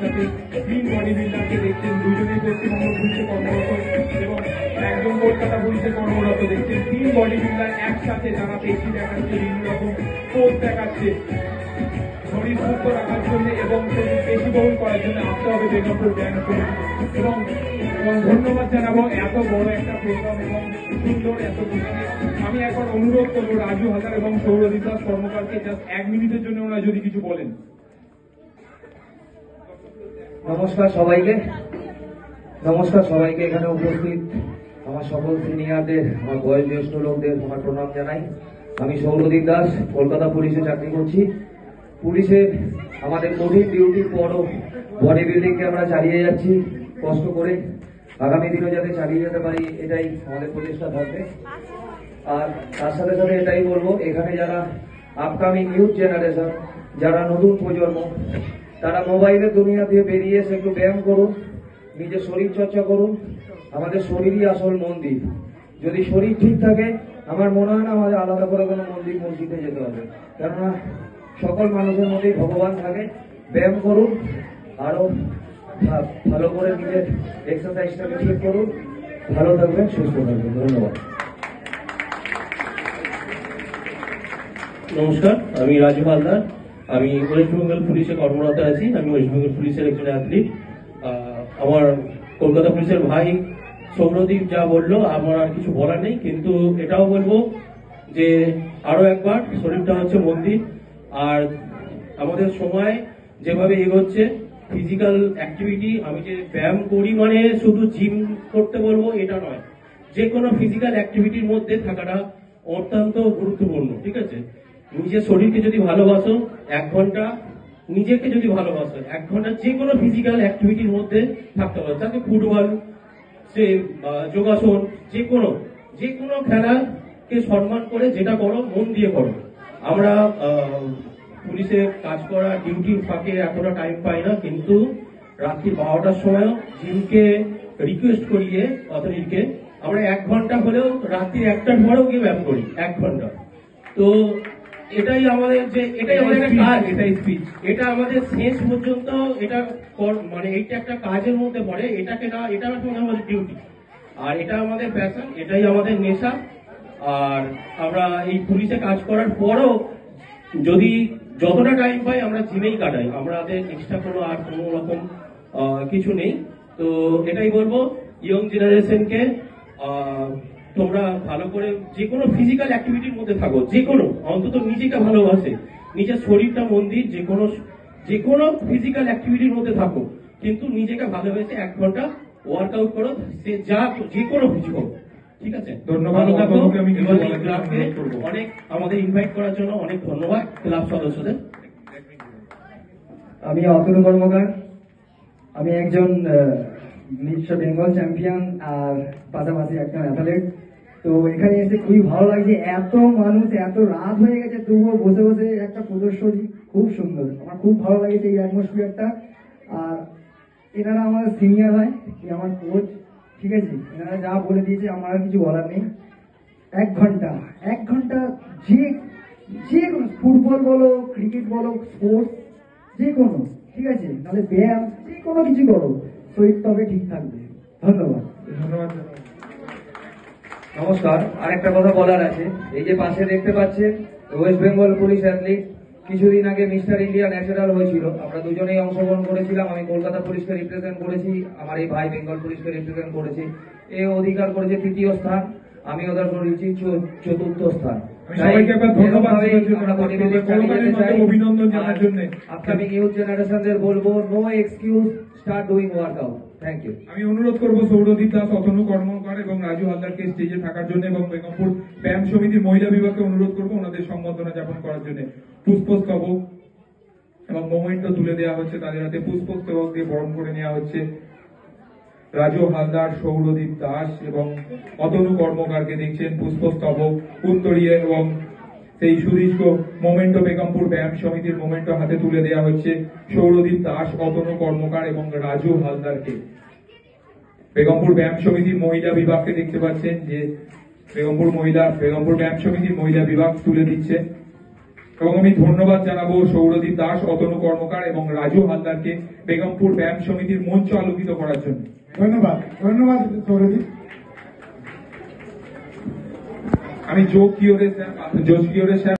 একসাথে 3 বডি বিল্ডারকে দেখছেন, দুজনেই পশ্চিমবঙ্গ পুলিশে কর্মরত এবং একজন কলকাতা পুলিশে কর্মরত। দেখছেন 3 বডি বিল্ডার একসাথে যারা পেশি দেখাচ্ছে, বিভিন্ন রকম পোজ দেখাচ্ছে শরীর সুস্থ রাখার জন্য এবং শরীর পেশিবহুল করার জন্য আসতে হবে বেগমপুর ব্যায়াম সমিতি। এবং ধন্যবাদ জানাবো এত বড় একটা প্রোগ্রাম এবং সুন্দর এত খুশি। আমি এখন অনুরোধ করবো রাজু হালদার এবং সৌরদীপ দাস কর্মকারকে জাস্ট 1 মিনিটের জন্য ওনারা যদি কিছু বলেন। নমস্কার সবাইকে এখানে উপস্থিত আমার সকল সিনিয়রদের, আমার বয়োজ্যেষ্ঠ লোকদের আমার প্রণাম জানাই। আমি সৌরদীপ দাস, কলকাতা পুলিশে চাকরি করছি। পুলিশের আমাদের কঠিন ডিউটির পরও বডি বিল্ডিংকে আমরা চালিয়ে যাচ্ছি কষ্ট করে। আগামী দিনও যাতে চালিয়ে যেতে পারি এটাই আমাদের প্রচেষ্টা থাকবে। আর তার সাথে সাথে এটাই বলবো, এখানে যারা আপকামিং ইউথ জেনারেশন, যারা নতুন প্রজন্ম, তারা মোবাইলের দুনিয়া দিয়ে বেরিয়ে এসে একটু ব্যায়াম করুন, নিজের শরীর চর্চা করুন। আমাদের শরীরই আসল মন্দির। যদি শরীর ঠিক থাকে আমার মনে হয় না আমাদের আলাদা করে কোনো মন্দির মসজিদে যেতে হবে, কেননা সকল মানুষের মধ্যেই ভগবান থাকে। ব্যায়াম করুন, আরো ভালো করে নিজের এক্সারসাইজটাকে ঠিক করুন। ভালো থাকবেন, সুস্থ থাকবেন। ধন্যবাদ। নমস্কার, আমি রাজু হালদার। আমি ওয়েস্ট বেঙ্গল পুলিশে কর্মরত আছি। আমি ওয়েস্ট বেঙ্গল পুলিশের একজন অ্যাথলিট। আমার কলকাতা পুলিশের ভাই সৌরদীপ যা বললো আমার আর কিছু বলার নেই, কিন্তু এটাও বলবো যে আরো একবার শরীরটা হচ্ছে মন্দির। আর আমাদের সময় যেভাবে এগোচ্ছে, ফিজিক্যাল অ্যাক্টিভিটি, আমি যে ব্যায়াম করি মানে শুধু জিম করতে বলবো এটা নয়, যে কোনো ফিজিক্যাল অ্যাক্টিভিটির মধ্যে থাকাটা অত্যন্ত গুরুত্বপূর্ণ। ঠিক আছে, নিজের শরীরকে যদি ভালোবাসো 1 ঘন্টা, নিজেকে যদি ভালোবাসো 1 ঘন্টা যে কোনো ফিজিক্যাল অ্যাক্টিভিটির মধ্যে থাকতে হবে। তাকে ফুটবল, সে যোগাসন, যে কোনো খেলাকে সম্মান করে যেটা করো মন দিয়ে করো। আমরা পুলিশে কাজ করা ডিউটির ফাঁকে এতটা টাইম পাই না, কিন্তু রাত্রি 12টার সময়ও জিমকে রিকোয়েস্ট করিয়ে অথরিটিকে আমরা 1 ঘন্টা হলেও রাত্রি 1টার পরেও গিয়ে ব্যায়াম করি 1 ঘন্টা। তো এটাই আমাদের একটা কাজ, এটাই স্পিচ, এটা আমাদের শেষ পর্যন্ত এটা মানে এইটা একটা কাজের মধ্যে পড়ে। এটাকে না, এটা আমাদের ডিউটি, আর এটা আমাদের প্যাশন, এটাই আমাদের নেশা। আর আমরা এই পুলিশে কাজ করার পরও যদি যতটা টাইম পাই আমরা জিমেই কাটাই, আমাদের এক্সট্রা কোনো রকম কিছু নেই। তো এটাই বলবো ইয়ং জেনারেশনকে, তোমরা ভালো করে যে কোনো ফিজিক্যাল অ্যাক্টিভিটির মধ্যে থাকো, যে কোনো, অন্তত নিজেকে ভালোবাসে, নিজের শরীরটা মন্দির, যে কোনো ফিজিক্যাল অ্যাক্টিভিটির মধ্যে থাকো, কিন্তু নিজেকে ভালোবেসে 1 ঘন্টা ওয়ার্কআউট করো, সে যে কোনো কিছু হোক। ঠিক আছে, ধন্যবাদ। অনেক আমাদের ইনভাইট করার জন্য অনেক ধন্যবাদ ক্লাব সদস্যদের। আমি অতনু কর্মকার, আমি একজন মিস বেঙ্গল চ্যাম্পিয়ন আর পাশাপাশি একজন অ্যাথলেট। তো এখানে এসে খুবই ভালো লাগছে, এত মানুষ, এত রাত হয়ে গেছে তবুও বসে বসে একটা প্রদর্শনী, খুব সুন্দর। আমার খুব ভালো লাগছে এই অ্যাটমসফিয়ারটা। আর এনারা আমার সিনিয়র হয়, আমার কোচ। ঠিক আছে, এনারা যা বলে দিয়েছে আমার আর কিছু বলার নেই। 1 ঘন্টা যে কোনো ফুটবল বলো, ক্রিকেট বলো, স্পোর্টস যে কোনো, ঠিক আছে, তাহলে ব্যায়াম যে কোনো কিছু করো, শরীর তবে ঠিক থাকবে। ধন্যবাদ। নমস্কার, আরেকটা কথা বলার আছে। এই যে পাশে দেখতে পাচ্ছেন ওয়েস্ট বেঙ্গল পুলিশ অ্যাথলিট, কিছুদিন আগে মিস্টার ইন্ডিয়া ন্যাশনাল হয়েছিল, আমরা দুজনেই অংশগ্রহণ করেছিলাম। আমি কলকাতা পুলিশকে রিপ্রেজেন্ট করেছি, আমার এই ভাই বেঙ্গল পুলিশকে রিপ্রেজেন্ট করেছি। এ অধিকার করেছে 3য় স্থান, আমি ওদের করেছি 4র্থ স্থান। সবাইকে ধন্যবাদ, অভিনন্দন জানার জন্য। আপকামিং ইউথ জেনারেশনদের বলবো, no excuse, start doing workout. Thank you. আমি অনুরোধ করবো সৌরদীপ দাস, অতনু কর্মকার এবং রাজু হালদারকে স্টেজে থাকার জন্য, এবং বেগমপুর ব্যায়াম সমিতির মহিলা বিভাগকে অনুরোধ করবো ওনাদের সম্বর্ধনা জ্ঞাপন করার জন্য। পুষ্পস্তবক এবং মোমেন্টো তুলে দেওয়া হচ্ছে, তাদের হাতে পুষ্পস্তবক দিয়ে বরণ করে নেওয়া হচ্ছে। রাজু হালদার, সৌরদীপ দাস এবং অতনু কর্মকারকে দেখছেন পুষ্পস্তবক, উত্তরীয় এবং সেই সুদীর্ঘ মোমেন্টো বেগমপুর ব্যায়াম সমিতির মোমেন্টো হাতে তুলে দেওয়া হচ্ছে সৌরদীপ দাস, অতনু কর্মকার এবং রাজু হালদারকে। বেগমপুর ব্যায়াম সমিতির মহিলা বিভাগকে দেখতে পাচ্ছেন যে বেগমপুর ব্যায়াম সমিতির মহিলা বিভাগ তুলে দিচ্ছে। এবং আমি ধন্যবাদ জানাবো সৌরদীপ দাস, অতনু কর্মকার এবং রাজু হালদারকে বেগমপুর ব্যায়াম সমিতির মঞ্চ আলোকিত করার জন্য। ধন্যবাদ ধন্যবাদ সৌরদীপ। আমি জোশ কিওরে স্যার